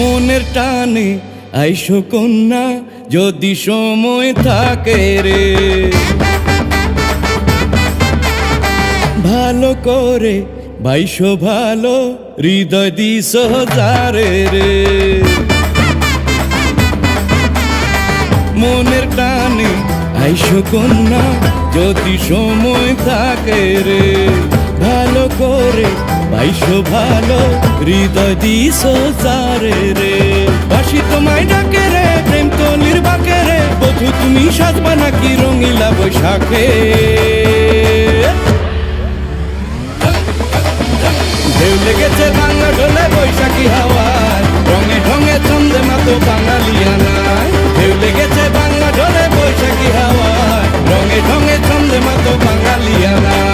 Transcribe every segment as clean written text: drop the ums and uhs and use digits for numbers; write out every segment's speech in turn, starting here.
মনের টানে আইসো কন্যা যদি সময় থাকে রে, ভালো করে বাইশো ভালো হৃদয় দিস যারে রে। মনের টানে আইসো কন্যা যদি সময় থাকে রে, ভালো করে বাইশো ভালো হৃদয় দিস যারে রে। বাসি তোমায় ডাকে রে, প্রেম তলির বাকে রে, বধু তুমি সাজবা নাকি রঙিলা বৈশাখে। ঢেউ লেগেছে বাংলা ঢোলে বৈশাখী হাওয়ায়, রঙে ঢঙে ছন্দে মাতো বাঙালিয়ানায়। ঢেউ লেগেছে বাংলা ঢোলে বৈশাখী হাওয়ায়, রঙে ঢঙে ছন্দে মাতো বাঙালিয়ানায়।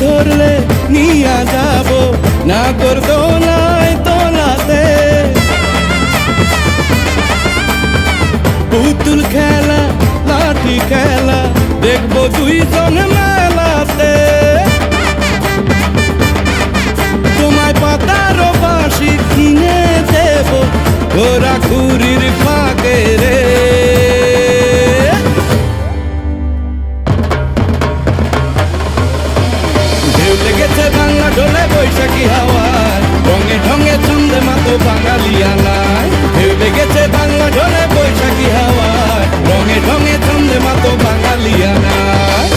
ধরলে নিয়া যাব না করদোলায় তোলাতে, পুতুল খেলা লাঠি খেলা দেখবো দুইজন মেলাতে। তোমায় পাতার বাঁশি কিনে দেব ঘোরা ঘুরির ফাঁকে রে। লেগেছে বাংলা ঢোলে বৈশাখী হাওয়ায়, রঙে ঢঙে ছন্দে মাতো বাঙালিয়ানায়। ঢেউ লেগেছে বাংলা ঢোলে বৈশাখী হাওয়ায়, রঙে ঢঙে ছন্দে মাতো বাঙালিয়ানায়।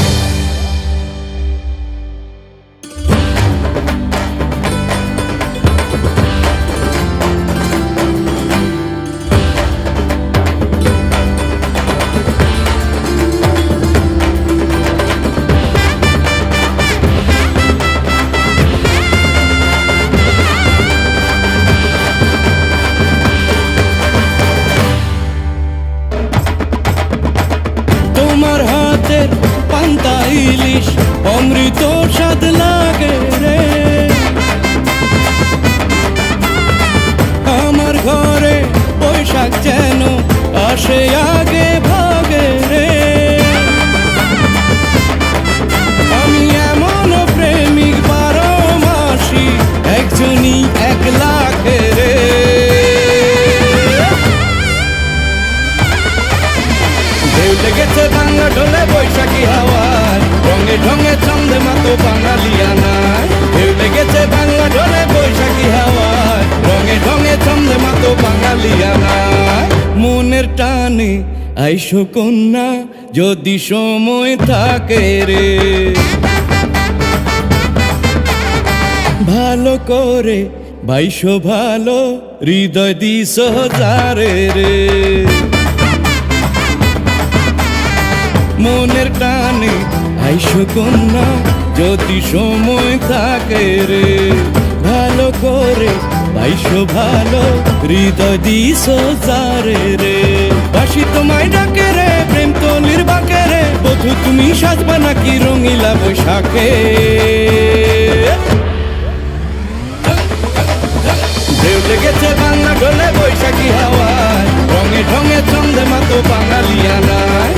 তোমার হাতের পান্তা ইলিশ অমৃত স্বাদ লাগে রে, আমার ঘরে বৈশাখ যেন আসে আগে ভাগে রে। আমি এমন প্রেমিক 12 মাসি একজনই 1 লাখ রে। ঢেউ লেগেছে বাংলা ঢোলে বৈশাখী হাওয়ায়, রঙে ঢঙে ছন্দে মাতো বাঙালিয়ানায়। ঢেউ লেগেছে বাংলা ঢোলে বৈশাখী হাওয়ায়, রঙে ঢঙে ছন্দে মাতো বাঙালিয়ানায়। মনের টানে আইসো কন্যা যদি সময় থাকে রে, ভালো করে বাইশো ভালো হৃদয় দিস যারে রে। মনের টানে আইসো কন্যা যদি সময় থাকে রে, ভালো করে বাইশো ভালো হৃদয় দিস যারে রে। বাসি তোমায় ডাকে রে, প্রেম তলির বাকে রে, বধু তুমি সাজবা নাকি রঙিলা বৈশাখে। ঢেউ লেগেছে বাংলা ঢোলে বৈশাখী হাওয়ায়, রঙে ঢঙে ছন্দে মাতো বাঙালিয়ানায়।